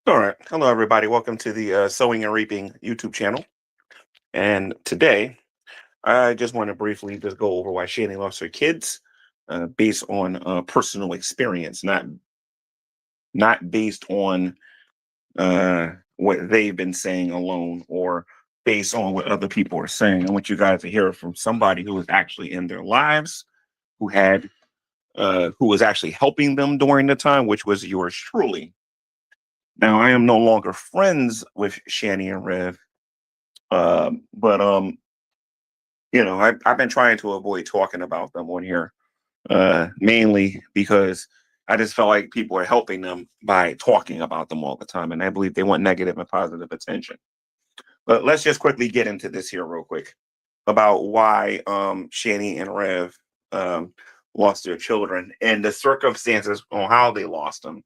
All right. Hello, everybody. Welcome to the Sewing and Reaping YouTube channel. And today, I just want to briefly just go over why Shanny lost her kids, based on personal experience, not based on what they've been saying alone or based on what other people are saying. I want you guys to hear it from somebody who was actually in their lives, who was actually helping them during the time, which was yours truly. Now, I am no longer friends with Shanny and Rev. But I've been trying to avoid talking about them on here, mainly because I just felt like people are helping them by talking about them all the time, and I believe they want negative and positive attention. But let's just quickly get into this here real quick about why Shani and Rev lost their children and the circumstances on how they lost them.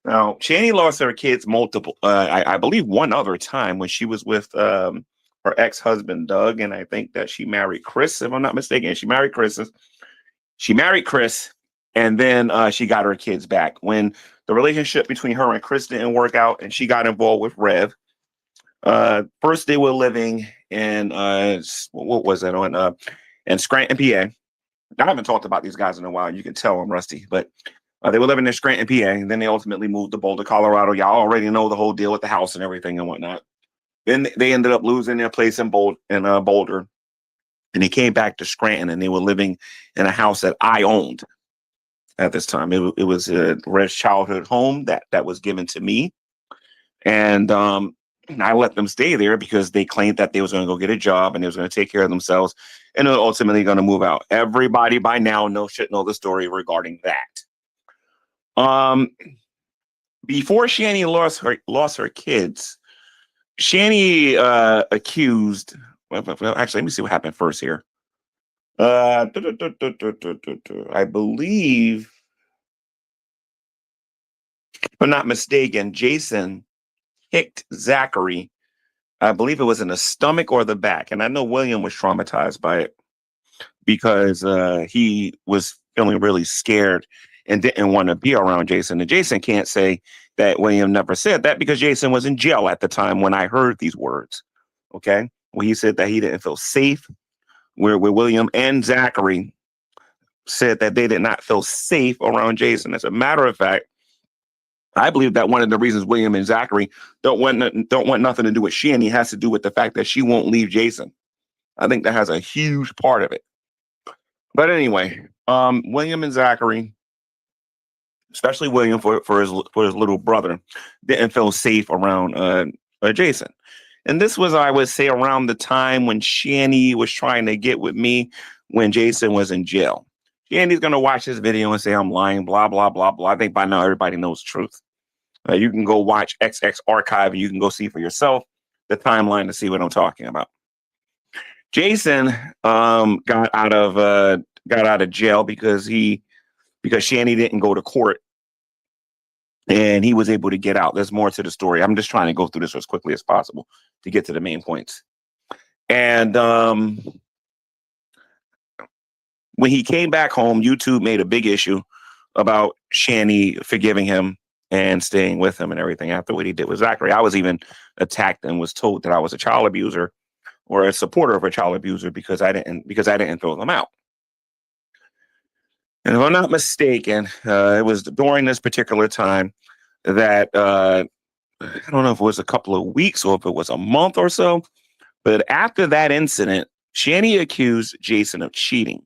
Now, Shani lost her kids multiple, I believe one other time when she was with her ex-husband, Doug, and I think that she married Chris, if I'm not mistaken. She married Chris, and then she got her kids back. When the relationship between her and Chris didn't work out and she got involved with Rev, first they were living in, what was it, in Scranton, PA. I haven't talked about these guys in a while. You can tell I'm rusty, but they were living in Scranton, PA, and then they ultimately moved to Boulder, Colorado. Y'all already know the whole deal with the house and everything and whatnot. Then they ended up losing their place in Boulder, and they came back to Scranton, and they were living in a house that I owned at this time. It was a Rev's childhood home that was given to me, and I let them stay there because they claimed that they was going to go get a job and they was going to take care of themselves, and they're ultimately going to move out. Everybody by now should know the story regarding that. Um, Before Shani lost her kids, Shani accused. Well, actually, let me see what happened first here. I believe, if I'm not mistaken, Jason kicked Zachary. I believe it was in the stomach or the back, and I know William was traumatized by it because he was feeling really scared and didn't want to be around Jason. And Jason can't say that William never said that because Jason was in jail at the time when I heard these words. Okay, when he said that he didn't feel safe, where William and Zachary said that they did not feel safe around Jason. As a matter of fact, I believe that one of the reasons William and Zachary don't want nothing to do with Shanny has to do with the fact that she won't leave Jason. I think that has a huge part of it. But anyway, William and Zachary, especially William for his little brother, didn't feel safe around Jason. And this was, I would say, around the time when Shanny was trying to get with me when Jason was in jail. Shanny's gonna watch this video and say I'm lying, blah blah blah blah. I think by now everybody knows the truth. You can go watch XX archive and you can go see for yourself the timeline to see what I'm talking about. Jason got out of jail because Shanny didn't go to court and he was able to get out. There's more to the story. I'm just trying to go through this as quickly as possible to get to the main points. And when he came back home, YouTube made a big issue about Shanny forgiving him and staying with him and everything after what he did with Zachary. I was even attacked and was told that I was a child abuser or a supporter of a child abuser because I didn't throw them out. And if I'm not mistaken, it was during this particular time that I don't know if it was a couple of weeks or if it was a month or so, but after that incident, Shanny accused Jason of cheating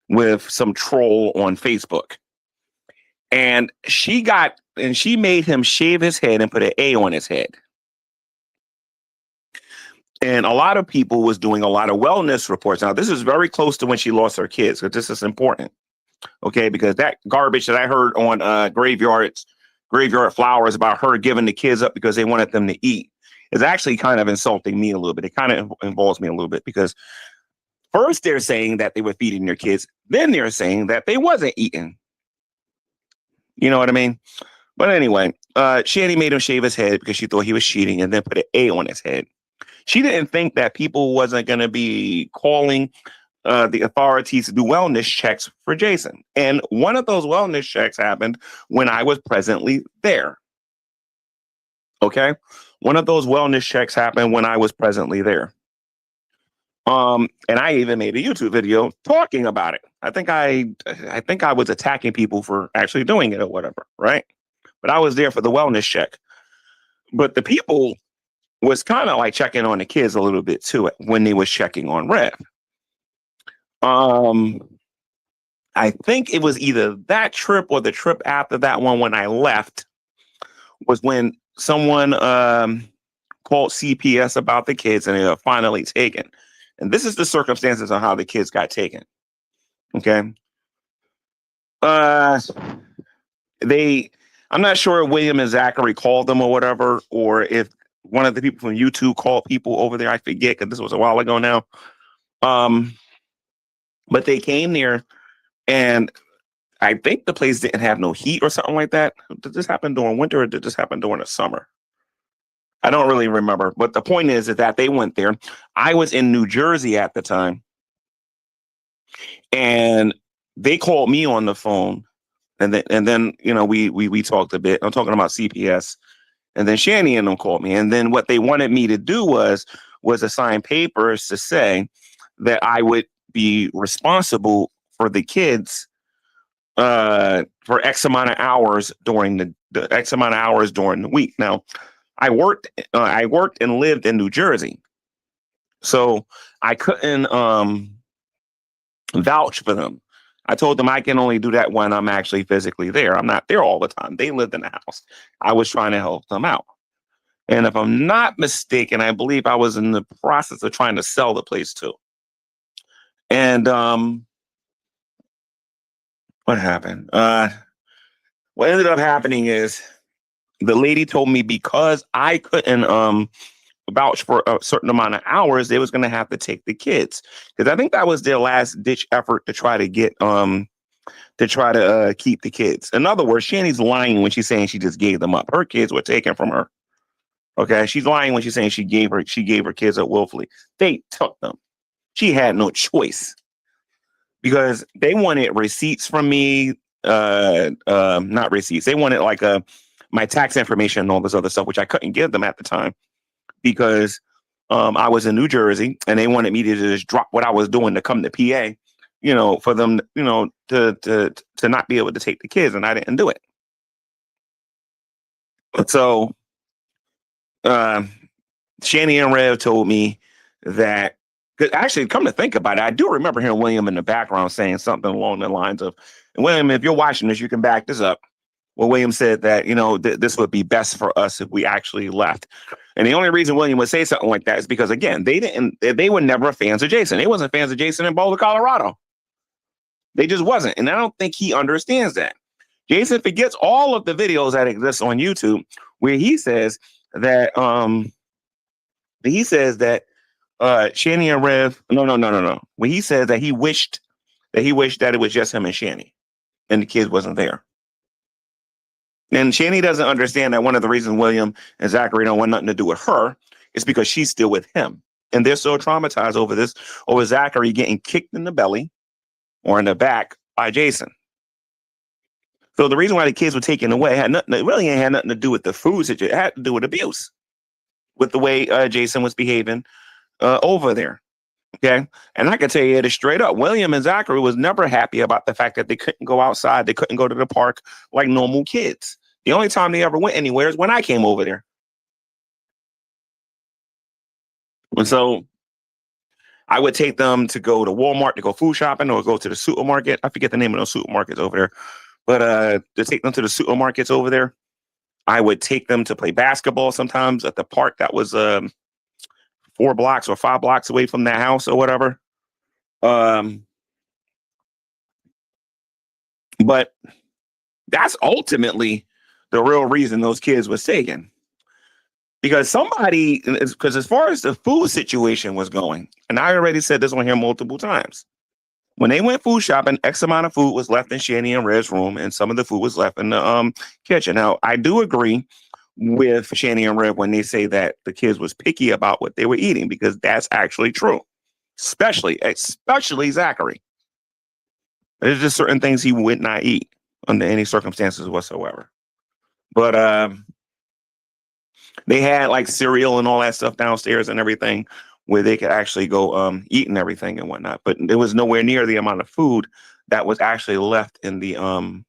with some troll on Facebook. And she made him shave his head and put an A on his head. And a lot of people was doing a lot of wellness reports. Now, this is very close to when she lost her kids, because this is important. Okay, because that garbage that I heard on Graveyard Flowers about her giving the kids up because they wanted them to eat is actually kind of insulting me a little bit. It kind of involves me a little bit because first they're saying that they were feeding their kids, then they're saying that they wasn't eating. You know what I mean? But anyway, Shanny made him shave his head because she thought he was cheating and then put an A on his head. She didn't think that people wasn't going to be calling the authorities to do wellness checks for Jason. And one of those wellness checks happened when I was presently there. Okay. One of those wellness checks happened when I was presently there. And I even made a YouTube video talking about it. I think I was attacking people for actually doing it or whatever, right? But I was there for the wellness check. But the people was kind of like checking on the kids a little bit too when they was checking on Rev. Um, I think it was either that trip or the trip after that one when I left was when someone called CPS about the kids and they were finally taken. And this is the circumstances on how the kids got taken. Okay. Uh they I'm not sure if William and Zachary called them or whatever, or if one of the people from YouTube called people over there. I forget because this was a while ago now. Um, but they came there and I think the place didn't have no heat or something like that. Did this happen during winter or did this happen during the summer? I don't really remember. But the point is that they went there. I was in New Jersey at the time, and they called me on the phone, and then we talked a bit. I'm talking about CPS, and then Shanny and them called me, and then what they wanted me to do was assign papers to say that I would be responsible for the kids for X amount of hours during the X amount of hours during the week. Now, I worked and lived in New Jersey, so I couldn't vouch for them. I told them I can only do that when I'm actually physically there. I'm not there all the time. They lived in the house. I was trying to help them out. And if I'm not mistaken, I believe I was in the process of trying to sell the place too. And what happened? What ended up happening is the lady told me because I couldn't vouch for a certain amount of hours, they was gonna have to take the kids. Because I think that was their last ditch effort to try to get keep the kids. In other words, Shanny's lying when she's saying she just gave them up. Her kids were taken from her. Okay. She's lying when she's saying she gave her kids up willfully. They took them. She had no choice because they wanted receipts from me. Not receipts. They wanted like my tax information and all this other stuff, which I couldn't give them at the time because I was in New Jersey and they wanted me to just drop what I was doing to come to PA, for them, to not be able to take the kids, and I didn't do it. So uh, Shanny and Rev told me that. 'Cause actually, come to think about it, I do remember hearing William in the background saying something along the lines of, and William, if you're watching this, you can back this up. Well, William said that, this would be best for us if we actually left. And the only reason William would say something like that is because, again, they were never fans of Jason. They wasn't fans of Jason in Boulder, Colorado. They just wasn't. And I don't think he understands that. Jason forgets all of the videos that exist on YouTube where he says that Shanny and Rev, no. When he says that he wished that it was just him and Shanny and the kids wasn't there. And Shanny doesn't understand that one of the reasons William and Zachary don't want nothing to do with her is because she's still with him. And they're so traumatized over Zachary getting kicked in the belly or in the back by Jason. So the reason why the kids were taken away it really ain't had nothing to do with the food situation. It had to do with abuse, with the way Jason was behaving over there. Okay. And I can tell you it straight up. William and Zachary was never happy about the fact that they couldn't go outside. They couldn't go to the park like normal kids. The only time they ever went anywhere is when I came over there. And so I would take them to go to Walmart to go food shopping or go to the supermarket. I forget the name of those supermarkets over there. But to take them to the supermarkets over there, I would take them to play basketball sometimes at the park that was 4 blocks or 5 blocks away from that house or whatever. But that's ultimately the real reason those kids was taken. Because as far as the food situation was going, and I already said this on here multiple times, when they went food shopping, X amount of food was left in Shanny and Red's room, and some of the food was left in the kitchen. Now, I do agree with Shanny and Red when they say that the kids was picky about what they were eating, because that's actually true, especially Zachary. There's just certain things he would not eat under any circumstances whatsoever. But They had like cereal and all that stuff downstairs and everything where they could actually go eat and everything and whatnot. But there was nowhere near the amount of food that was actually left in the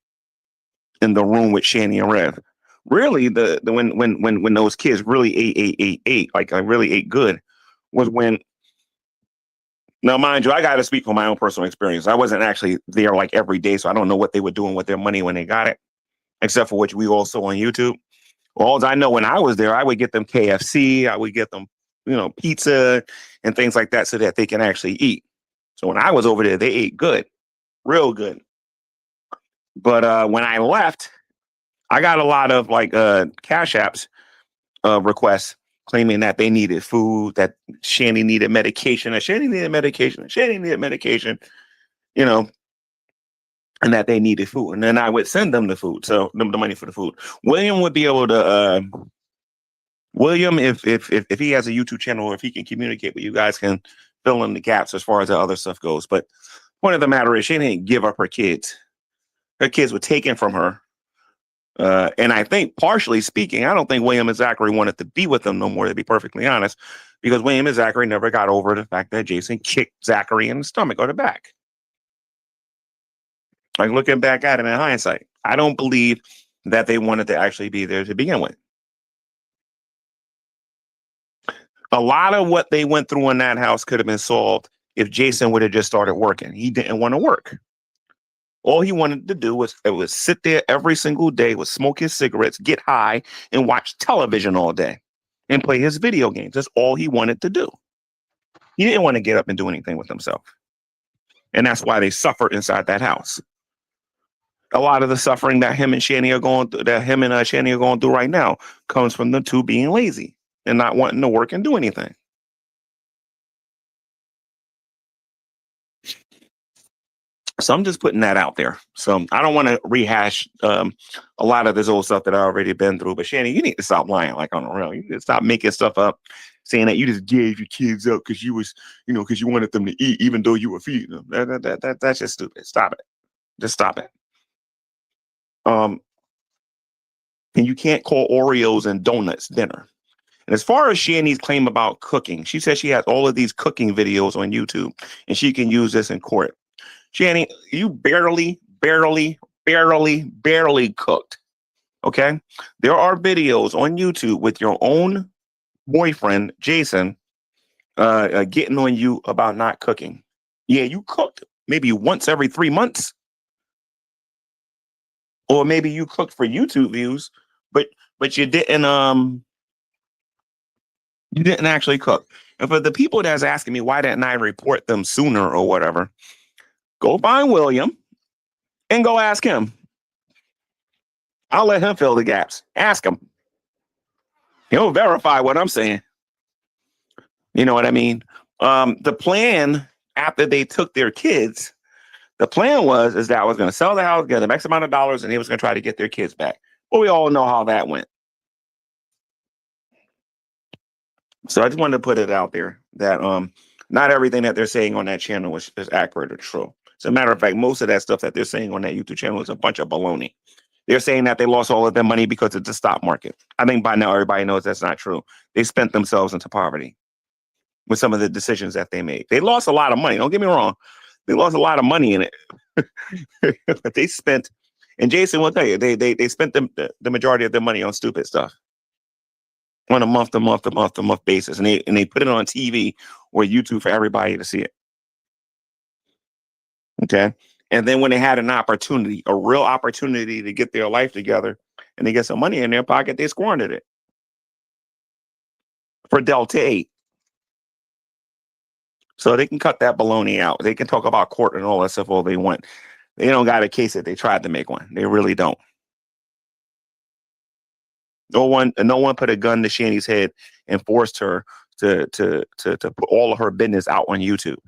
room with Shanny and Rev. Really, the when those kids really ate, like I really ate good, was when. Now, mind you, I got to speak from my own personal experience. I wasn't actually there like every day, so I don't know what they were doing with their money when they got it, except for what we all saw on YouTube. All I know, when I was there, I would get them KFC, I would get them, pizza and things like that, so that they can actually eat. So when I was over there, they ate good, real good. But when I left, I got a lot of like cash apps requests claiming that they needed food, that Shanny needed medication, that Shanny needed medication, Shanny needed medication, you know, and that they needed food. And then I would send them the food, so the money for the food. William would be able to. William, if he has a YouTube channel, or if he can communicate with you guys, can fill in the gaps as far as the other stuff goes. But point of the matter is, she didn't give up her kids. Her kids were taken from her. And I think, partially speaking, I don't think William and Zachary wanted to be with them no more, to be perfectly honest, because William and Zachary never got over the fact that Jason kicked Zachary in the stomach or the back. Like, looking back at it in hindsight, I don't believe that they wanted to actually be there to begin with. A lot of what they went through in that house could have been solved if Jason would have just started working. He didn't want to work. All he wanted to do was sit there every single day, would smoke his cigarettes, get high, and watch television all day and play his video games. That's all he wanted to do. He didn't want to get up and do anything with himself. And that's why they suffered inside that house. A lot of the suffering that him and Shanny are going through, Shanny are going through right now, comes from the two being lazy and not wanting to work and do anything. So I'm just putting that out there. So I don't want to rehash a lot of this old stuff that I already been through. But Shanny, you need to stop lying like on the real. You need to stop making stuff up, saying that you just gave your kids up because you was, because you wanted them to eat, even though you were feeding them. That's just stupid. Stop it. Just stop it. And you can't call Oreos and donuts dinner. And as far as Shanny's claim about cooking, she says she has all of these cooking videos on YouTube, and she can use this in court. Shanny, you barely cooked. Okay. There are videos on YouTube with your own boyfriend, Jason, getting on you about not cooking. Yeah, you cooked maybe once every 3 months. Or maybe you cooked for YouTube views, but you didn't actually cook. And for the people that's asking me why didn't I report them sooner or whatever, go find William and go ask him. I'll let him fill the gaps. Ask him. He'll verify what I'm saying. You know what I mean? The plan after they took their kids, the plan is that I was going to sell the house, get the X amount of dollars, and he was going to try to get their kids back. Well, we all know how that went. So I just wanted to put it out there that not everything that they're saying on that channel is accurate or true. As a matter of fact, most of that stuff that they're saying on that YouTube channel is a bunch of baloney. They're saying that they lost all of their money because of the stock market. I think by now everybody knows that's not true. They spent themselves into poverty with some of the decisions that they made. They lost a lot of money. Don't get me wrong. They lost a lot of money in it. But they spent, and Jason will tell you, they spent the majority of their money on stupid stuff on a month to month basis. And they put it on TV or YouTube for everybody to see it. Okay. And then when they had an opportunity, a real opportunity to get their life together and they get some money in their pocket, they squandered it for Delta 8. So they can cut that baloney out. They can talk about court and all that stuff all they want. They don't got a case that they tried to make one. They really don't. No one put a gun to Shanny's head and forced her to put all of her business out on YouTube.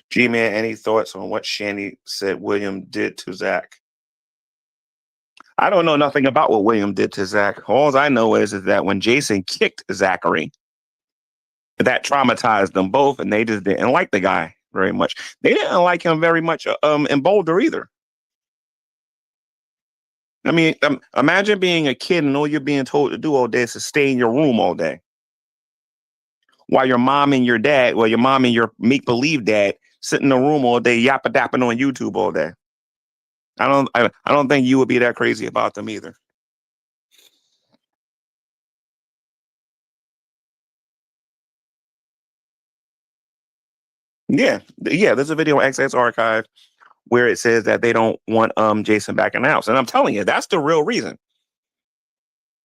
G-Man, any thoughts on what Shanny said William did to Zach? I don't know nothing about what William did to Zach. All I know is that when Jason kicked Zachary, that traumatized them both, and they just didn't like the guy very much. They didn't like him very much in Boulder either. I mean, imagine being a kid and all you're being told to do all day is to stay in your room all day, while your mom and your dad, well, your mom and your make believe dad, sit in the room all day, yappa dapping on YouTube all day. I don't think you would be that crazy about them either. Yeah, yeah. There's a video on XS Archive where it says that they don't want Jason back in the house, and I'm telling you, that's the real reason.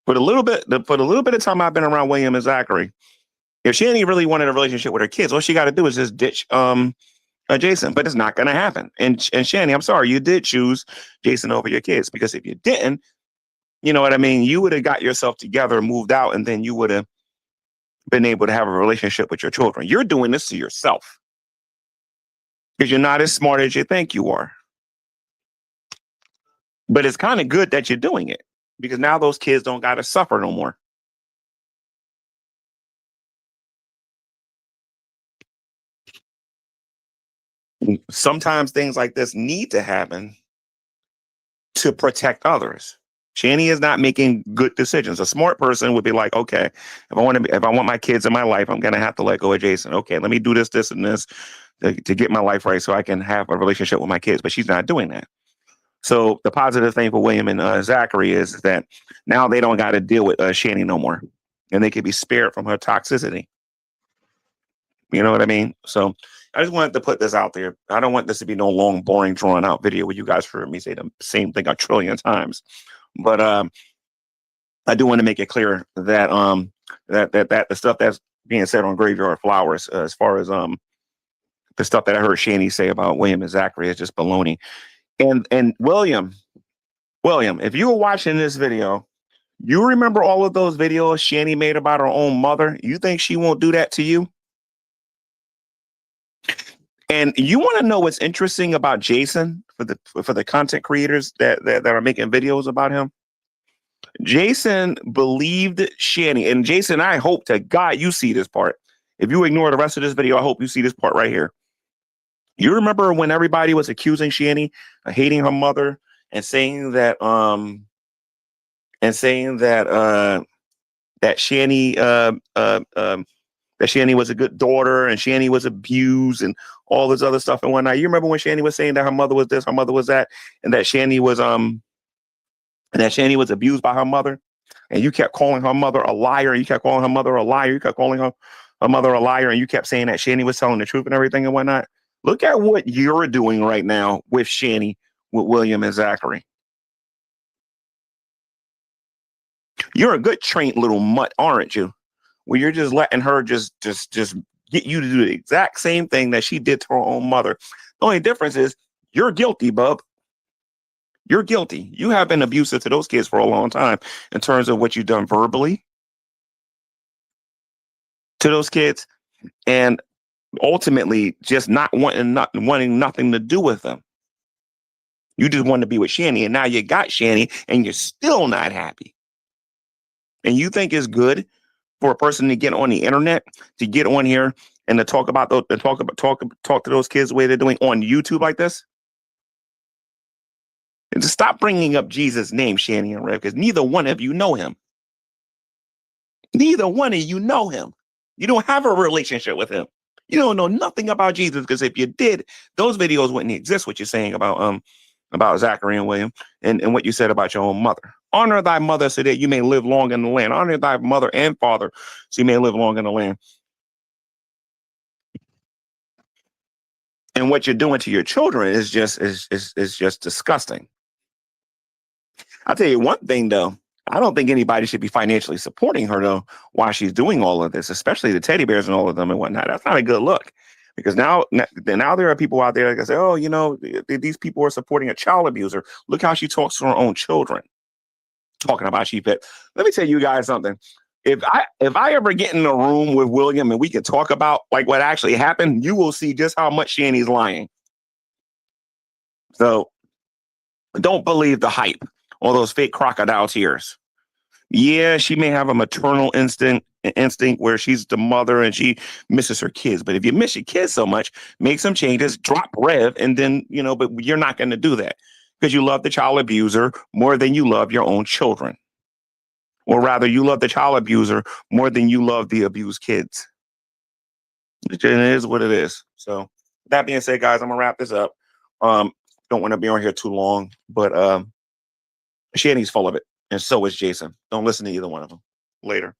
For the little bit of time I've been around William and Zachary, if Shanny really wanted a relationship with her kids, all she got to do is just ditch Jason. But it's not going to happen. And Shanny, I'm sorry, you did choose Jason over your kids, because if you didn't, you know what I mean, you would have got yourself together, moved out, and then you would have been able to have a relationship with your children. You're doing this to yourself because you're not as smart as you think you are. But it's kind of good that you're doing it, because now those kids don't got to suffer no more. Sometimes things like this need to happen to protect others. Shanny is not making good decisions. A smart person would be like, okay, if I want my kids in my life, I'm gonna have to let go of Jason. Okay, let me do this, this, and this to get my life right so I can have a relationship with my kids. But she's not doing that. So the positive thing for William and Zachary is that now they don't got to deal with Shanny no more, and they can be spared from her toxicity. You know what I mean? So I just wanted to put this out there. I don't want this to be no long, boring, drawn out video where you guys heard me say the same thing a trillion times. But I do want to make it clear that that the stuff that's being said on Graveyard Flowers, as far as the stuff that I heard Shanny say about William and Zachary, is just baloney. And William, if you were watching this video, you remember all of those videos Shanny made about her own mother. You think she won't do that to you? And you want to know what's interesting about Jason for the content creators that are making videos about him? Jason believed Shanny, and Jason, I hope to God you see this part. If you ignore the rest of this video, I hope you see this part right here. You remember when everybody was accusing Shanny of hating her mother and saying that that Shanny that Shanny was a good daughter and Shanny was abused and all this other stuff and whatnot. You remember when Shanny was saying that her mother was this, her mother was that, and that Shanny was abused by her mother, and you kept calling her mother a liar, and you kept calling her mother a liar, you kept calling her mother a liar, and you kept saying that Shanny was telling the truth and everything and whatnot. Look at what you're doing right now with Shanny, with William and Zachary. You're a good trained little mutt, aren't you? Where you're just letting her just get you to do the exact same thing that she did to her own mother. The only difference is you're guilty, bub. You're guilty. You have been abusive to those kids for a long time in terms of what you've done verbally to those kids, and ultimately just not wanting nothing to do with them. You just want to be with Shanny, and now you got Shanny, and you're still not happy. And you think it's good for a person to get on the internet, to get on here and to talk about those, to talk to those kids the way they're doing on YouTube like this? And to stop bringing up Jesus' name, Shanny and Rev, because neither one of you know him. Neither one of you know him. You don't have a relationship with him. You don't know nothing about Jesus, because if you did, those videos wouldn't exist. What you're saying about Zachary and William, and what you said about your own mother. Honor thy mother so that you may live long in the land. Honor thy mother and father so you may live long in the land. And what you're doing to your children is just disgusting. I'll tell you one thing though. I don't think anybody should be financially supporting her though while she's doing all of this, especially the teddy bears and all of them and whatnot. That's not a good look, because now there are people out there that say, oh, you know, these people are supporting a child abuser. Look how she talks to her own children, talking about she fit. Let me tell you guys something. If I ever get in a room with William and we can talk about like what actually happened, you will see just how much Shanny's lying. So don't believe the hype or those fake crocodile tears. Yeah, she may have a maternal instinct where she's the mother and she misses her kids. But if you miss your kids so much, make some changes, drop Rev, and then, you know, but you're not going to do that. because you love the child abuser more than you love your own children. Or rather, you love the child abuser more than you love the abused kids. It is what it is. So that being said, guys, I'm gonna wrap this up. Um, don't want to be on here too long, but Shanny's full of it, and so is Jason. Don't listen to either one of them. Later.